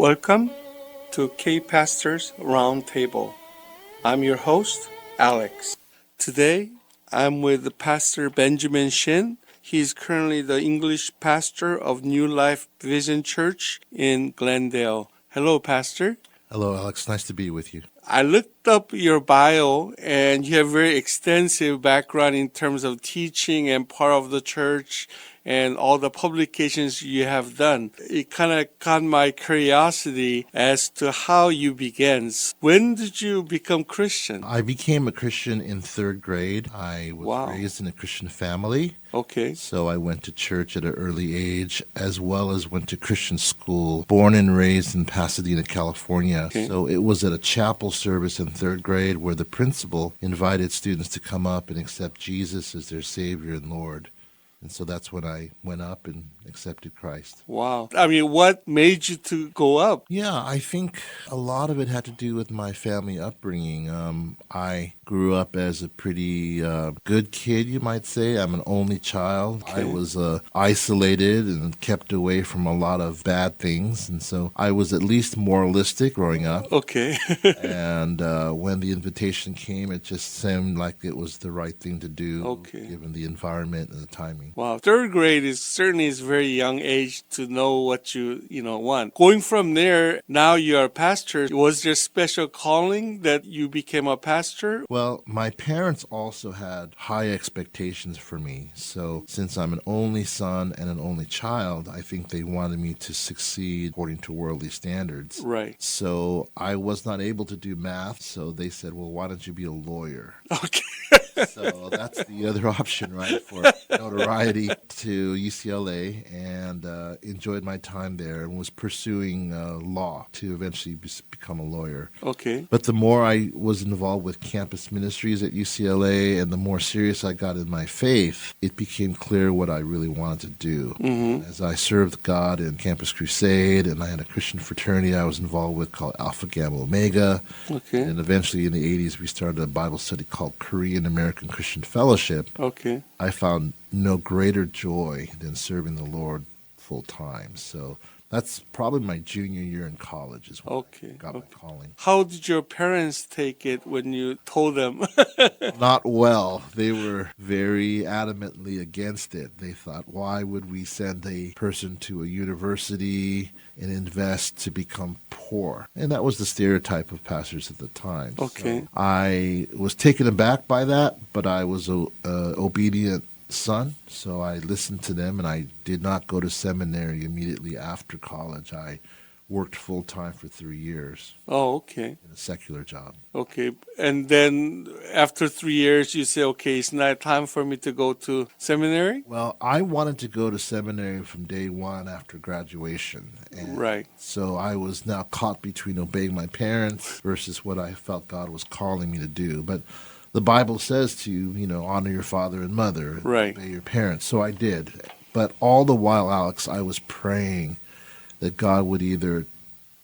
Welcome to K-Pastors Roundtable. I'm your host, Alex. Today, I'm with Pastor Benjamin Shin. He's currently the English pastor of New Life Vision Church in Glendale. Hello, Pastor. Hello, Alex. Nice to be with you. I looked up your bio, and you have very extensive background in terms of teaching and part of the church and all the publications you have done. It kind of caught my curiosity as to how you began. When did you become Christian? I became a Christian in third grade. I was Wow. raised in a Christian family. Okay. So I went to church at an early age, as well as went to Christian school, born and raised in Pasadena, California. Okay. So it was at a chapel service in third grade where the principal invited students to come up and accept Jesus as their Savior and Lord. And so that's when I went up and accepted Christ. Wow. I mean, what made you to go up? Yeah, I think a lot of it had to do with my family upbringing. I grew up as a pretty good kid, you might say. I'm an only child. Okay. I was isolated and kept away from a lot of bad things. And so I was at least moralistic growing up. Okay. And when the invitation came, it just seemed like it was the right thing to do, Okay. given the environment and the timing. Wow. Third grade is certainly is very young age to know what you want. Going from there, now you are a pastor. Was there special calling that you became a pastor? Well, my parents also had high expectations for me. So since I'm an only son and an only child, I think they wanted me to succeed according to worldly standards. Right. So I was not able to do math. So they said, well, why don't you be a lawyer? Okay. So that's the other option, right, for notoriety to UCLA, and enjoyed my time there and was pursuing law to eventually become a lawyer. Okay. But the more I was involved with campus ministries at UCLA and the more serious I got in my faith, it became clear what I really wanted to do. Mm-hmm. As I served God in Campus Crusade, and I had a Christian fraternity I was involved with called Alpha Gamma Omega. Okay. And eventually in the 80s, we started a Bible study called Korean American Christian Fellowship. Okay. I found no greater joy than serving the Lord full time. So that's probably my junior year in college is when I got my calling. How did your parents take it when you told them? Not well. They were very adamantly against it. They thought, why would we send a person to a university and invest to become poor? And that was the stereotype of pastors at the time. Okay. So I was taken aback by that, but I was an obedient son, so I listened to them, and I did not go to seminary immediately after college. I worked full-time for 3 years. Oh, okay. In a secular job. Okay. And then after 3 years, you say, okay, it's not time for me to go to seminary? Well, I wanted to go to seminary from day one after graduation. And Right. so I was now caught between obeying my parents versus what I felt God was calling me to do. But the Bible says to, honor your father and mother, Right. obey your parents. So I did. But all the while, Alex, I was praying that God would either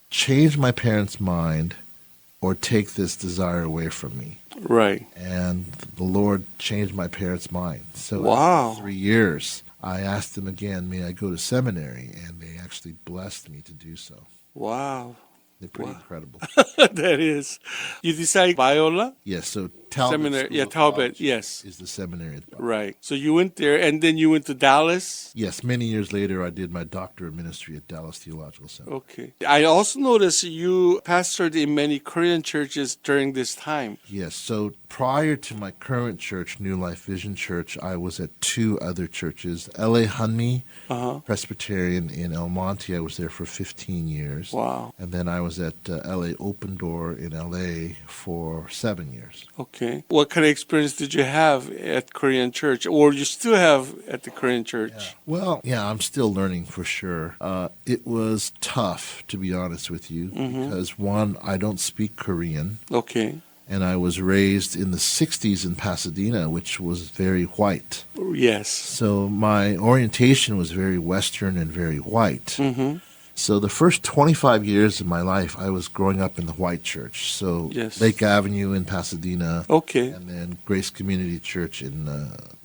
change my parents' mind or take this desire away from me. Right. And the Lord changed my parents' mind. So Wow. after 3 years, I asked them again, may I go to seminary? And they actually blessed me to do so. Wow. They're pretty incredible. That is. You decide Biola? Yes, so Talbot Seminary. School Yeah, of Talbot, Theology yes. is the seminary at Biola. Right. So you went there, and then you went to Dallas? Yes, many years later, I did my doctorate of ministry at Dallas Theological Center. Okay. I also noticed you pastored in many Korean churches during this time. Yes, so prior to my current church, New Life Vision Church, I was at 2 other churches. L.A. Hanmi Presbyterian in El Monte, I was there for 15 years. Wow. And then I was at L.A. Open Door in L.A. for 7 years. Okay. What kind of experience did you have at Korean church, or you still have at the Korean church? Well, yeah, I'm still learning for sure. It was tough, to be honest with you, because one, I don't speak Korean. Okay. And I was raised in the 60s in Pasadena, which was very white. Yes. So my orientation was very Western and very white. Mm-hmm. So the first 25 years of my life, I was growing up in the white church. So Yes. Lake Avenue in Pasadena. Okay. And then Grace Community Church in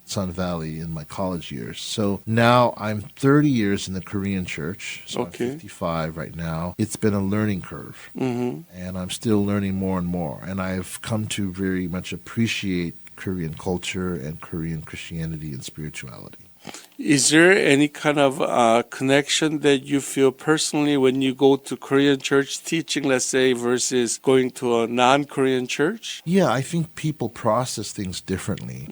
Sun Valley in my college years. So now I'm 30 years in the Korean church. So Okay. I'm 55 right now. It's been a learning curve, and I'm still learning more and more. And I've come to very much appreciate Korean culture and Korean Christianity and spirituality. Is there any kind of connection that you feel personally when you go to Korean church teaching, let's say, versus going to a non-Korean church? Yeah, I think people process things differently.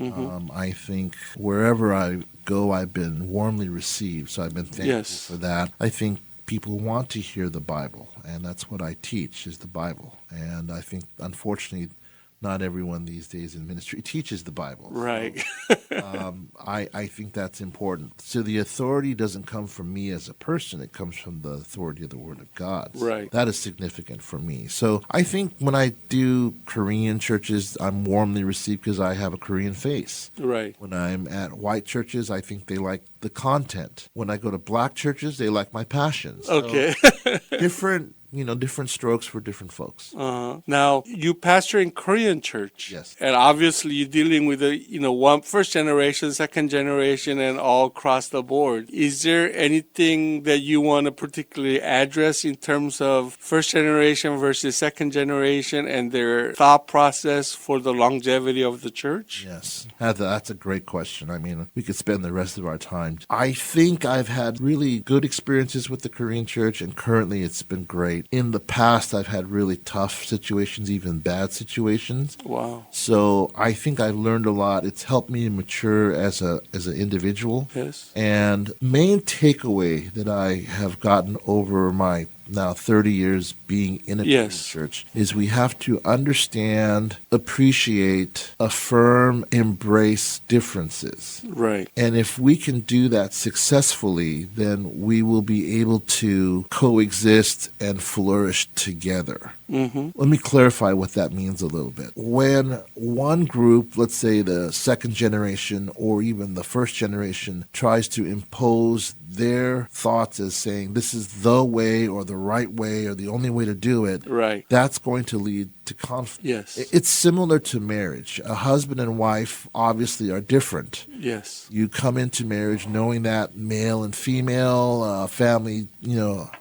I think wherever I go, I've been warmly received, so I've been thankful Yes. for that. I think people want to hear the Bible, and that's what I teach is the Bible. And I think, unfortunately, not everyone these days in ministry teaches the Bible. Right. I think that's important. So the authority doesn't come from me as a person. It comes from the authority of the Word of God. Right. That is significant for me. So I think when I do Korean churches, I'm warmly received because I have a Korean face. Right. When I'm at white churches, I think they like the content. When I go to black churches, they like my passion. So Okay. different strokes for different folks. Now, you pastor in Korean church. Yes. And obviously you're dealing with one first generation, second generation, and all across the board. Is there anything that you want to particularly address in terms of first generation versus second generation and their thought process for the longevity of the church? Yes, that's a great question. I mean, we could spend the rest of our time. I think I've had really good experiences with the Korean church, and currently it's been great. In the past, I've had really tough situations, even bad situations. Wow. So I think I've learned a lot. It's helped me mature as an individual. Yes. And main takeaway that I have gotten over my now 30 years being in a Yes. Christian church is we have to understand, appreciate, affirm, embrace differences. Right. And if we can do that successfully, then we will be able to coexist and flourish together. Let me clarify what that means a little bit. When one group, let's say the second generation or even the first generation, tries to impose their thoughts as saying this is the way or the right way or the only way to do it, Right. that's going to lead to conflict. Yes. It's similar to marriage. A husband and wife obviously are different. Yes. You come into marriage knowing that male and female, family,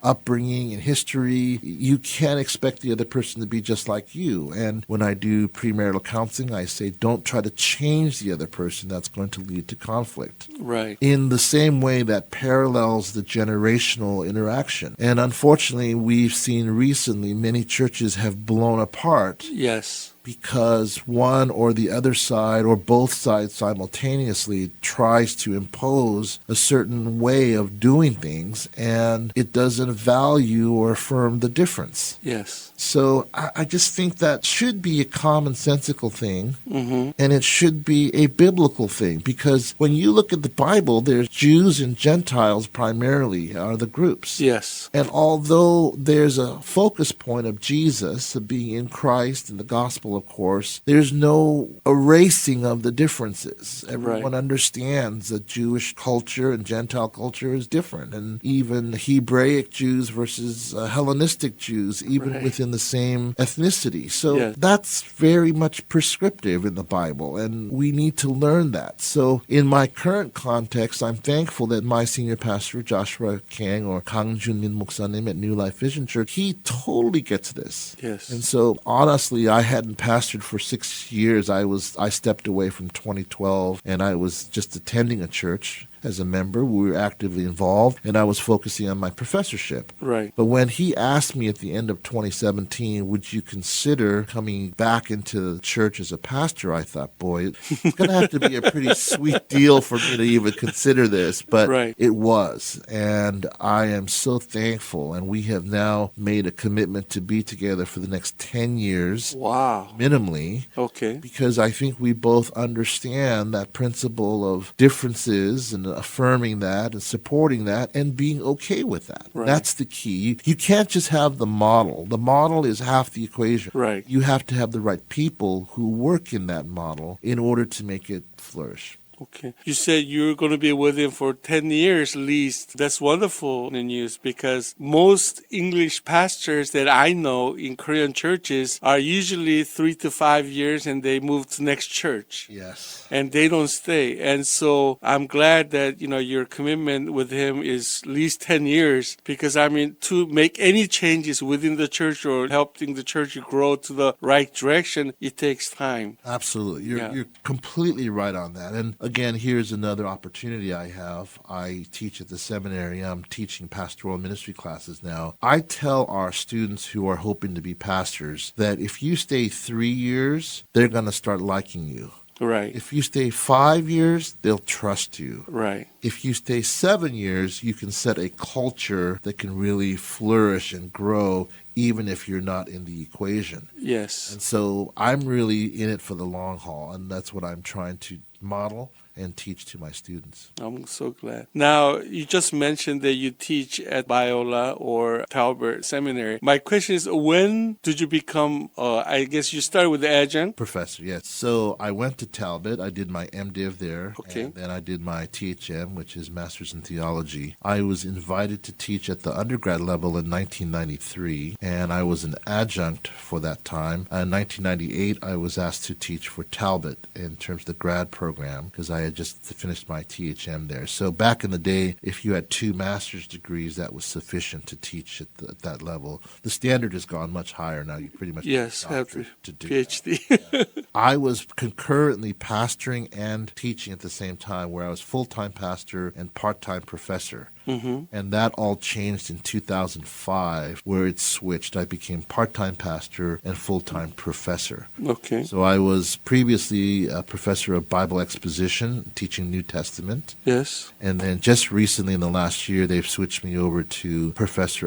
upbringing and history. You can't expect the other person to be just like you. And when I do premarital counseling, I say, don't try to change the other person. That's going to lead to conflict. Right. In the same way that parallels the generational interaction. And unfortunately, we've seen recently many churches have blown apart Yes. because one or the other side or both sides simultaneously tries to impose a certain way of doing things, and it doesn't value or affirm the difference. Yes. So I just think that should be a commonsensical thing, and it should be a biblical thing, because when you look at the Bible, there's Jews and Gentiles primarily are the groups. Yes. And although there's a focus point of Jesus, of being in Christ and the gospel, of course, there's no erasing of the differences. Everyone understands that Jewish culture and Gentile culture is different, and even Hebraic Jews versus Hellenistic Jews, even within the same ethnicity. So that's very much prescriptive in the Bible, and we need to learn that. So in my current context, I'm thankful that my senior pastor, Joshua Kang, or Kang Junmin Muksanim at New Life Vision Church, he totally gets this. Yes. And so honestly, I hadn't pastored for 6 years. I stepped away from 2012, and I was just attending a church as a member. We were actively involved, and I was focusing on my professorship. Right. But when he asked me at the end of 2017, would you consider coming back into the church as a pastor, I thought, boy, it's going to have to be a pretty sweet deal for me to even consider this. But it was, and I am so thankful, and we have now made a commitment to be together for the next 10 years. Wow. Minimally. Okay. Because I think we both understand that principle of differences and affirming that and supporting that and being okay with that. Right. That's the key. You can't just have the model. The model is half the equation. Right. You have to have the right people who work in that model in order to make it flourish. Okay. You said you're going to be with him for 10 years at least. That's wonderful news because most English pastors that I know in Korean churches are usually 3 to 5 years and they move to next church. Yes. And they don't stay. And so I'm glad that, your commitment with him is at least 10 years because, to make any changes within the church or helping the church grow to the right direction, it takes time. Absolutely. You're, Yeah. you're completely right on that. And again, here's another opportunity I have. I teach at the seminary. I'm teaching pastoral ministry classes now. I tell our students who are hoping to be pastors that if you stay 3 years, they're going to start liking you. Right. If you stay 5 years, they'll trust you. Right. If you stay 7 years, you can set a culture that can really flourish and grow even if you're not in the equation. Yes. And so I'm really in it for the long haul, and that's what I'm trying to model and teach to my students. I'm so glad. Now, you just mentioned that you teach at Biola or Talbot Seminary. My question is, when did you become, I guess you started with the adjunct? Professor, yes. So I went to Talbot. I did my MDiv there. Okay. And then I did my THM, which is Master's in Theology. I was invited to teach at the undergrad level in 1993, and I was an adjunct for that time. In 1998, I was asked to teach for Talbot in terms of the grad program because I had just finished my THM there. So back in the day, if you had 2 master's degrees, that was sufficient to teach at that level. The standard has gone much higher now. You pretty much Yes, need a have doctorate to do PhD. that. I was concurrently pastoring and teaching at the same time, where I was full-time pastor and part-time professor. Mm-hmm. And that all changed in 2005, where it switched. I became part-time pastor and full-time professor. Okay. So I was previously a professor of Bible exposition, teaching New Testament. Yes. And then just recently in the last year, they've switched me over to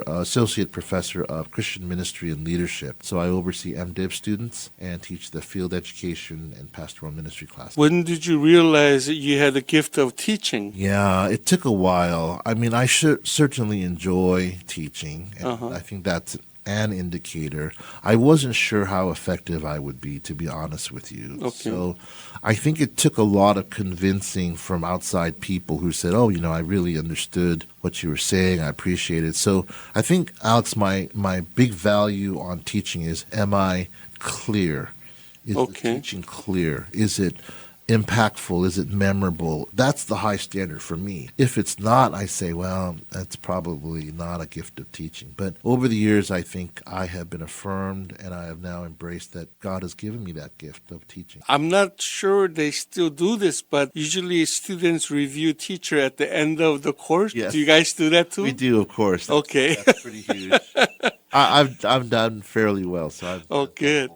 associate professor of Christian ministry and leadership. So I oversee MDiv students and teach the field education and pastoral ministry classes. When did you realize that you had the gift of teaching? Yeah, it took a while. I certainly enjoy teaching, and I think that's an indicator. I wasn't sure how effective I would be, to be honest with you. Okay. So I think it took a lot of convincing from outside people who said, oh, I really understood what you were saying. I appreciate it. So I think, Alex, my big value on teaching is, am I clear? Is the teaching clear? Is it impactful? Is it memorable? That's the high standard for me. If it's not, I say, well, that's probably not a gift of teaching. But over the years, I think I have been affirmed, and I have now embraced that God has given me that gift of teaching. I'm not sure they still do this, but usually students review teacher at the end of the course. Yes. Do you guys do that too? We do, of course. Okay. That's pretty huge. I've done fairly well, so I've Good.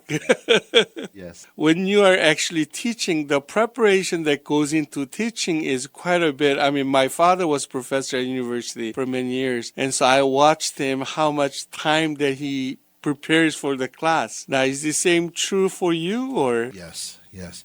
yes. When you are actually teaching, the preparation that goes into teaching is quite a bit. My father was professor at university for many years, and so I watched him how much time that he prepares for the class. Now, is the same true for you, or? Yes.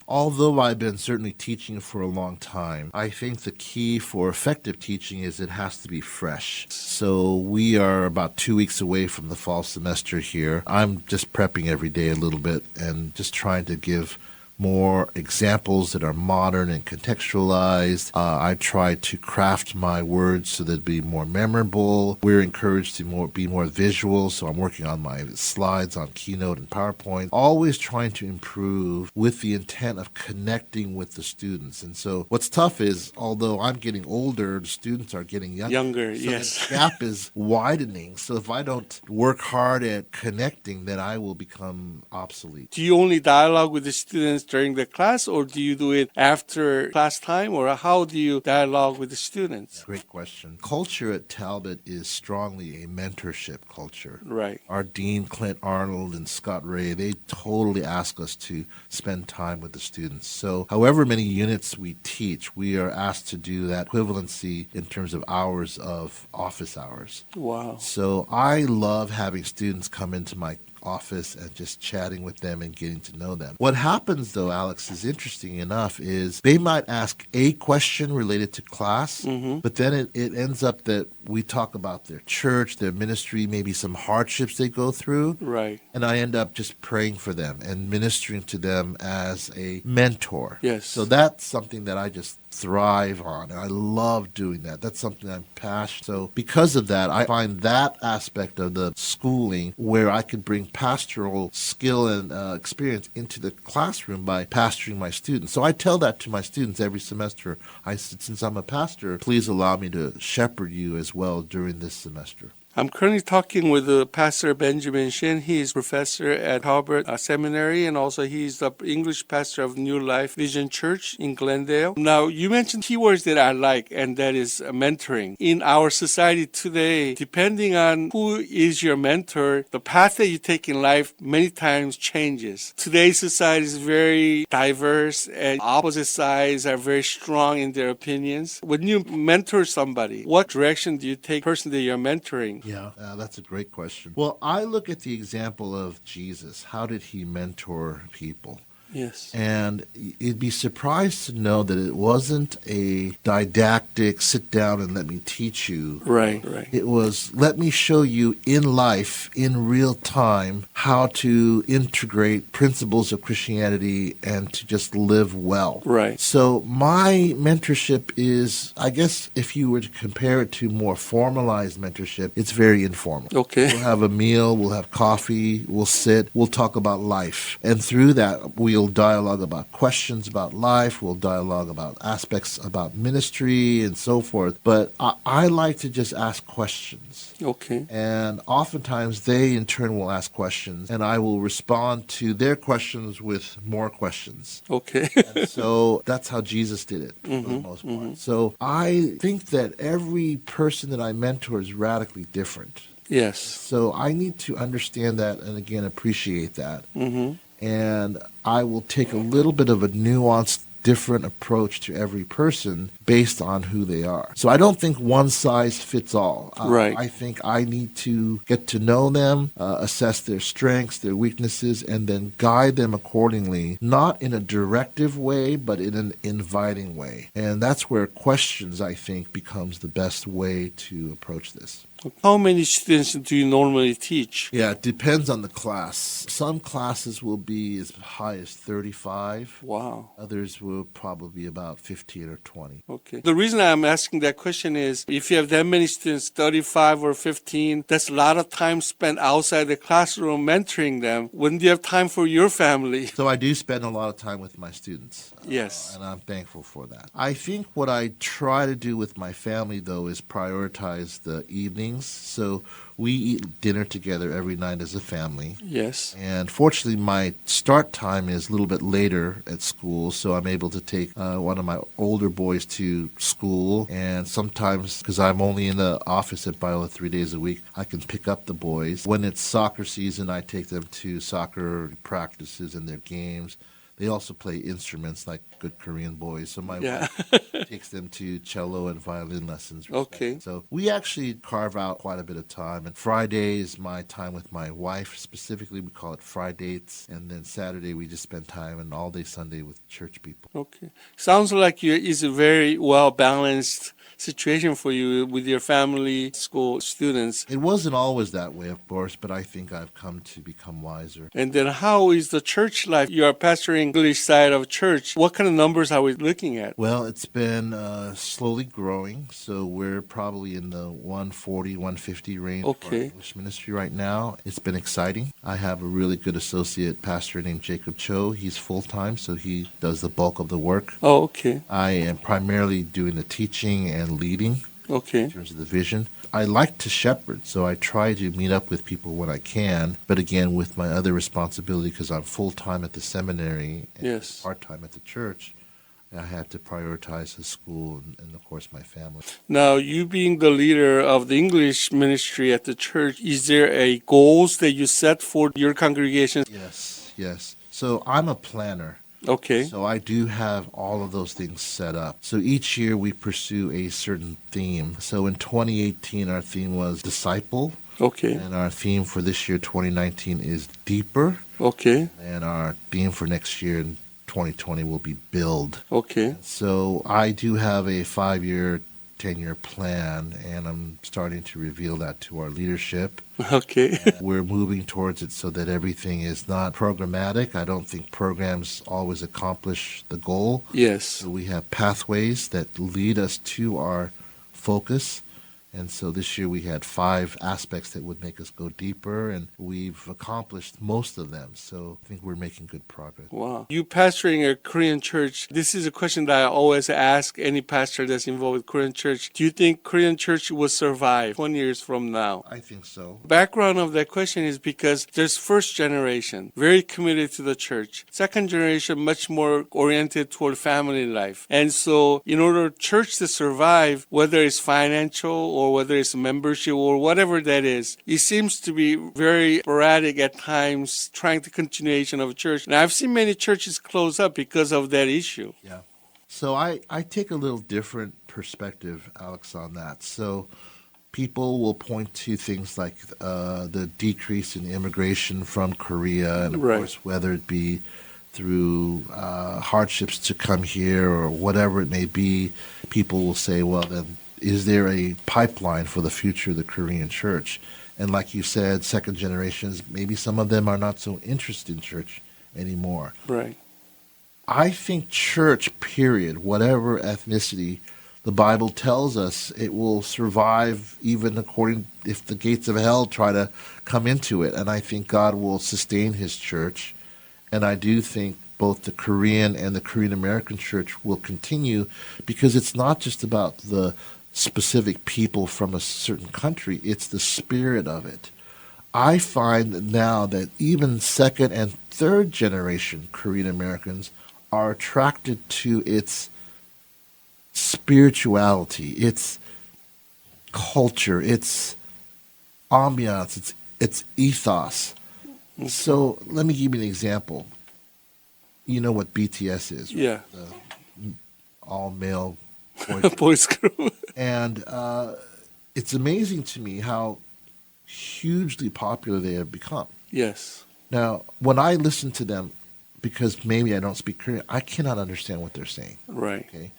Although I've been certainly teaching for a long time, I think the key for effective teaching is it has to be fresh. So we are about 2 weeks away from the fall semester here. I'm just prepping every day a little bit and just trying to give more examples that are modern and contextualized. I try to craft my words so that they be more memorable. We're encouraged to be more visual, so I'm working on my slides on Keynote and PowerPoint, always trying to improve with the intent of connecting with the students. And so what's tough is, although I'm getting older, the students are getting younger. So Yes. the gap is widening. So if I don't work hard at connecting, then I will become obsolete. Do you only dialogue with the students during the class, or do you do it after class time, or how do you dialogue with the students? Great question. Culture at Talbot is strongly a mentorship culture. Right. Our dean, Clint Arnold and Scott Ray, they totally ask us to spend time with the students. So however many units we teach, we are asked to do that equivalency in terms of hours of office hours. Wow. So I love having students come into my office and just chatting with them and getting to know them. What happens, though, Alex, is interesting enough, is they might ask a question related to class, but then it ends up that we talk about their church, their ministry, maybe some hardships they go through. Right. And I end up just praying for them and ministering to them as a mentor. Yes. So that's something that I just thrive on. And I love doing that. That's something I'm passionate. So because of that, I find that aspect of the schooling where I could bring pastoral skill and experience into the classroom by pastoring my students. So I tell that to my students every semester. I said, since I'm a pastor, please allow me to shepherd you as well during this semester. I'm currently talking with Pastor Benjamin Shin. He is professor at Talbot Seminary, and also he's the English pastor of New Life Vision Church in Glendale. Now, you mentioned keywords that I like, and that is mentoring. In our society today, depending on who is your mentor, the path that you take in life many times changes. Today's society is very diverse, and opposite sides are very strong in their opinions. When you mentor somebody, what direction do you take the person that you're mentoring? Yeah, that's a great question. Well, I look at the example of Jesus. How did he mentor people? Yes. And you'd be surprised to know that it wasn't a didactic, sit down and let me teach you. Right. It was, let me show you in life, in real time, how to integrate principles of Christianity and to just live well. Right. So my mentorship is, I guess if you were to compare it to more formalized mentorship, it's very informal. Okay. We'll have a meal, we'll have coffee, we'll sit, we'll talk about life. And through that, we'll dialogue about questions about life, we'll dialogue about aspects about ministry and so forth. But I like to just ask questions. Okay. And oftentimes they in turn will ask questions, and I will respond to their questions with more questions. Okay. And so that's how Jesus did it for the most part. So I think that every person that I mentor is radically different. Yes. So I need to understand that and again appreciate that. And I will take a little bit of a nuanced, different approach to every person based on who they are. So I don't think one size fits all. Right. I think I need to get to know them, assess their strengths, their weaknesses, and then guide them accordingly, not in a directive way, but in an inviting way. And that's where questions, I think, becomes the best way to approach this. How many students do you normally teach? Yeah, it depends on the class. Some classes will be as high as 35. Wow. Others will probably be about 15 or 20. Okay. The reason I'm asking that question is if you have that many students, 35 or 15, that's a lot of time spent outside the classroom mentoring them. Wouldn't you have time for your family? So I do spend a lot of time with my students. Yes. And I'm thankful for that. I think what I try to do with my family, though, is prioritize the evenings. So we eat dinner together every night as a family. Yes. And fortunately, my start time is a little bit later at school, so I'm able to take one of my older boys to school. And sometimes, because I'm only in the office at Biola 3 days a week, I can pick up the boys. When it's soccer season, I take them to soccer practices and their games. They also play instruments like good Korean boys. So my wife takes them to cello and violin lessons. Okay. So we actually carve out quite a bit of time. And Friday is my time with my wife. Specifically, we call it Fridates. And then Saturday, we just spend time, and all day Sunday with church people. Okay. Sounds like it's a very well-balanced situation for you with your family, school, students. It wasn't always that way, of course, but I think I've come to become wiser. And then how is the church life? You are pastoring English side of church. What kind of numbers are we looking at? Well, it's been slowly growing, so we're probably in the 140, 150 range for our English ministry right now. It's been exciting. I have a really good associate pastor named Jacob Cho. He's full-time, so he does the bulk of the work. Oh, okay. I am primarily doing the teaching and leading in terms of the vision. I like to shepherd, so I try to meet up with people when I can. But again, with my other responsibility, because I'm full-time at the seminary and part-time at the church, I had to prioritize the school and, of course, my family. Now, you being the leader of the English ministry at the church, is there a goals that you set for your congregation? Yes. So I'm a planner. Okay. So I do have all of those things set up. So each year we pursue a certain theme. So in 2018, our theme was Disciple. Okay. And our theme for this year, 2019, is Deeper. Okay. And our theme for next year in 2020 will be Build. Okay. So I do have a 5-year 10-year plan, and I'm starting to reveal that to our leadership. Okay. We're moving towards it so that everything is not programmatic. I don't think programs always accomplish the goal. Yes. So we have pathways that lead us to our focus. And so this year we had 5 aspects that would make us go deeper, and we've accomplished most of them. So I think we're making good progress. Wow. You pastoring a Korean church, this is a question that I always ask any pastor that's involved with Korean church. Do you think Korean church will survive 20 years from now? I think so. Background of that question is because there's first generation, very committed to the church. Second generation, much more oriented toward family life. And so in order church to survive, whether it's financial or whether it's membership or whatever that is, it seems to be very sporadic at times, trying to continuation of church. And I've seen many churches close up because of that issue. Yeah. So I take a little different perspective, Alex, on that. So people will point to things like the decrease in immigration from Korea, and of Right. course, whether it be through hardships to come here or whatever it may be, people will say, well, then is there a pipeline for the future of the Korean church? And like you said, second generations, maybe some of them are not so interested in church anymore. Right. I think church, period, whatever ethnicity, the Bible tells us it will survive even according if the gates of hell try to come into it. And I think God will sustain his church. And I do think both the Korean and the Korean American church will continue, because it's not just about the specific people from a certain country, it's the spirit of it. I find now that even second and third generation Korean Americans are attracted to its spirituality, its culture, its ambiance, its ethos. So let me give you an example. You know what BTS is, right? Yeah. The all-male Boys group. And it's amazing to me how hugely popular they have become. Yes. Now, when I listen to them, because maybe I don't speak Korean, I cannot understand what they're saying. Right. Okay,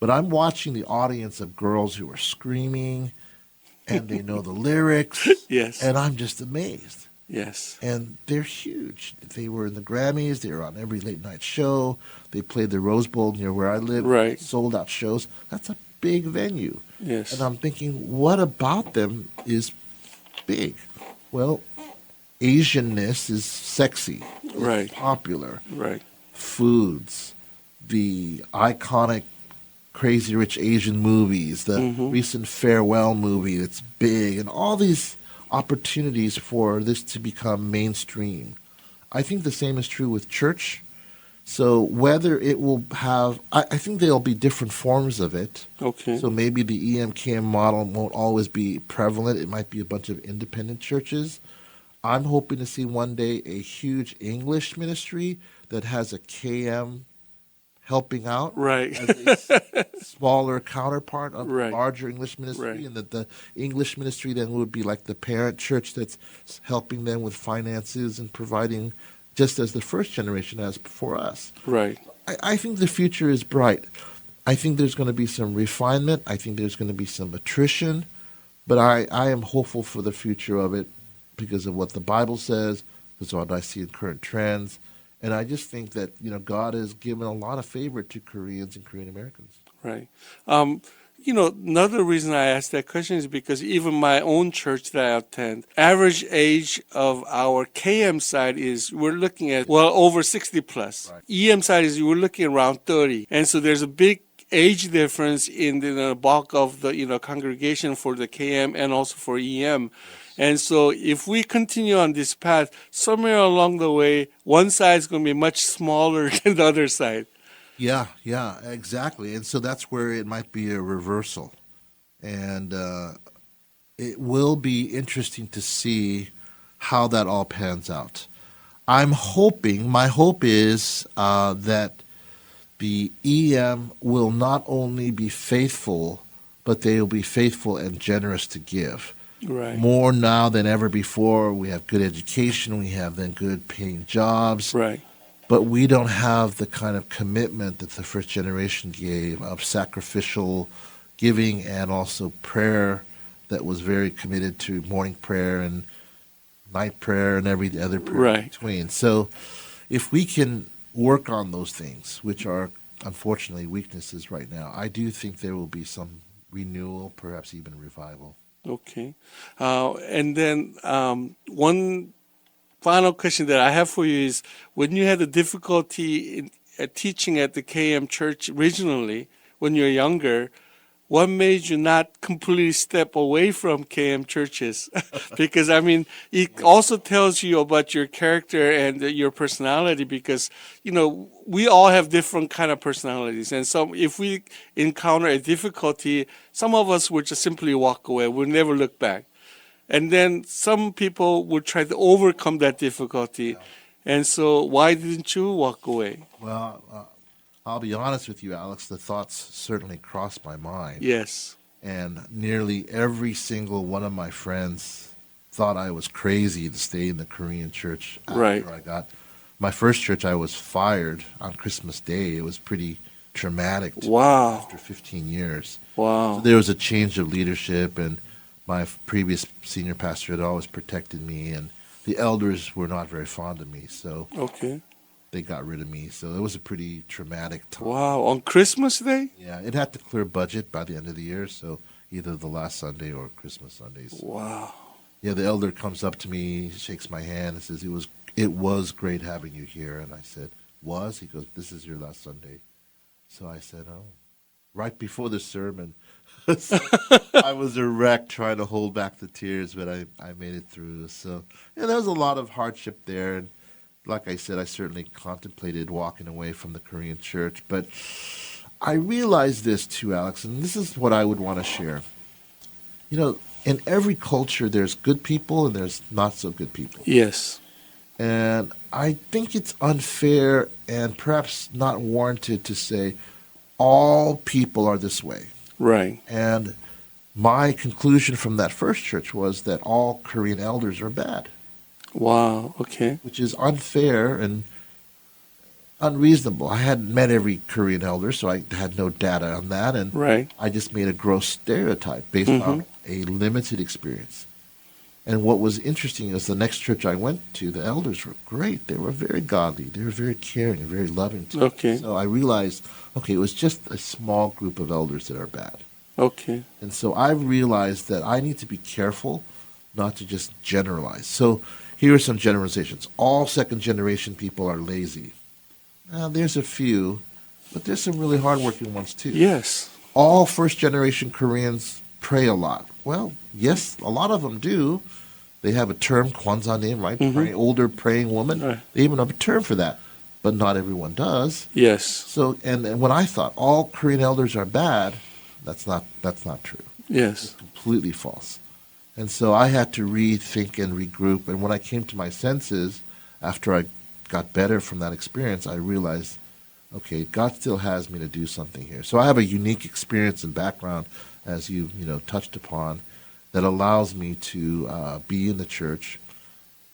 but I'm watching the audience of girls who are screaming, and they know the lyrics. Yes. And I'm just amazed. Yes. And they're huge. They were in the Grammys. They were on every late night show. They played the Rose Bowl near where I live. Right. Sold out shows. That's a big venue. Yes. And I'm thinking, what about them is big? Well, Asianness is sexy. It's Right. popular. Right. Foods, the iconic Crazy Rich Asian movies, the recent Farewell movie that's big, and all these opportunities for this to become mainstream. I think the same is true with church. So whether it will have, I think there'll be different forms of it. Okay. So maybe the EMKM model won't always be prevalent. It might be a bunch of independent churches. I'm hoping to see one day a huge English ministry that has a KM helping out Right. as a smaller counterpart of Right. the larger English ministry, Right. and that the English ministry then would be like the parent church that's helping them with finances and providing, just as the first generation has before us. Right. I think the future is bright. I think there's going to be some refinement. I think there's going to be some attrition, but I am hopeful for the future of it because of what the Bible says, because of what I see in current trends. And I just think that, God has given a lot of favor to Koreans and Korean Americans. Right. Another reason I asked that question is because even my own church that I attend, average age of our KM side is we're looking at, over 60 plus. Right. EM side is we're looking around 30. And so there's a big age difference in the bulk of the, congregation for the KM and also for EM. And so if we continue on this path, somewhere along the way, one side is going to be much smaller than the other side. Yeah, exactly. And so that's where it might be a reversal. And it will be interesting to see how that all pans out. My hope is that the EM will not only be faithful, but they will be faithful and generous to give. Right. More now than ever before. We have good education. We have then good paying jobs. Right. But we don't have the kind of commitment that the first generation gave of sacrificial giving and also prayer that was very committed to morning prayer and night prayer and every other prayer in Right. between. So if we can work on those things, which are unfortunately weaknesses right now, I do think there will be some renewal, perhaps even revival. Okay. And then one final question that I have for you is when you had the difficulty in teaching at the KM church originally, when you were younger, what made you not completely step away from KM churches? Because I mean, it also tells you about your character and your personality. Because we all have different kind of personalities, and so if we encounter a difficulty, some of us would just simply walk away. We'll never look back, and then some people would try to overcome that difficulty. And so, why didn't you walk away? Well, I'll be honest with you, Alex, the thoughts certainly crossed my mind. Yes. And nearly every single one of my friends thought I was crazy to stay in the Korean church after Right. I got my first church. I was fired on Christmas Day. It was pretty traumatic Wow. after 15 years. Wow. So there was a change of leadership, and my previous senior pastor had always protected me, and the elders were not very fond of me, so Okay. they got rid of me. So it was a pretty traumatic time. Wow. On Christmas Day? Yeah, it had to clear budget by the end of the year, so either the last Sunday or Christmas Sundays. Wow. Yeah, the elder comes up to me, shakes my hand, and says, "It was great having you here." And I said, "Was?" He goes, "This is your last Sunday." So I said, "Oh." Right before the sermon, so I was a wreck trying to hold back the tears, but I made it through. So yeah, there was a lot of hardship there, and like I said, I certainly contemplated walking away from the Korean church, but I realized this too, Alex, and this is what I would want to share. In every culture, there's good people and there's not so good people. Yes. And I think it's unfair and perhaps not warranted to say all people are this way. Right. And my conclusion from that first church was that all Korean elders are bad, Wow. Okay. which is unfair and unreasonable. I hadn't met every Korean elder, so I had no data on that, and Right. I just made a gross stereotype based on a limited experience. And what was interesting is the next church I went to, the elders were great. They were very godly. They were very caring and very loving to me. Okay. So I realized, okay, it was just a small group of elders that are bad. Okay. And so I realized that I need to be careful not to just generalize. So here are some generalizations. All second generation people are lazy. Now, there's a few, but there's some really hardworking ones too. Yes. All first generation Koreans pray a lot. Well, yes, a lot of them do. They have a term, kwanzanim, right? Older praying woman. Right. They even have a term for that, but not everyone does. Yes. So, and when I thought all Korean elders are bad, that's not true. Yes. Completely false. And so I had to rethink and regroup. And when I came to my senses, after I got better from that experience, I realized, okay, God still has me to do something here. So I have a unique experience and background, as you touched upon, that allows me to be in the church.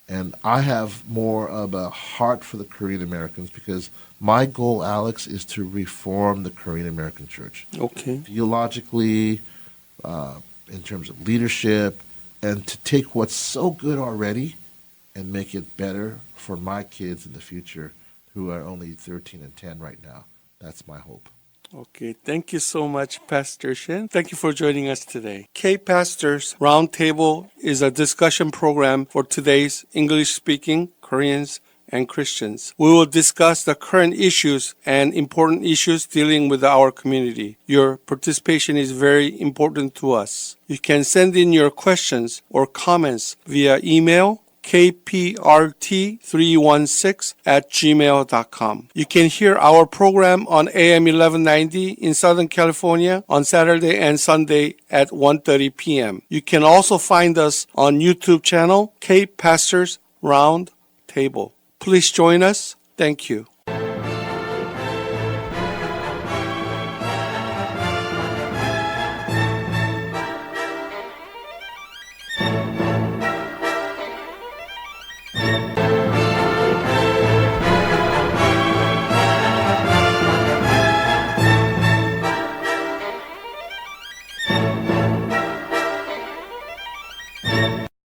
And I have more of a heart for the Korean Americans because my goal, Alex, is to reform the Korean American church. Okay. Theologically, in terms of leadership, and to take what's so good already and make it better for my kids in the future who are only 13 and 10 right now. That's my hope. Okay, thank you so much, Pastor Shin. Thank you for joining us today. K-Pastors Roundtable is a discussion program for today's English-speaking Koreans and Christians. We will discuss the current issues and important issues dealing with our community. Your participation is very important to us. You can send in your questions or comments via email kprt316@gmail.com. You can hear our program on AM 1190 in Southern California on Saturday and Sunday at 1:30 p.m. You can also find us on YouTube channel K Pastors Round Table. Please join us. Thank you.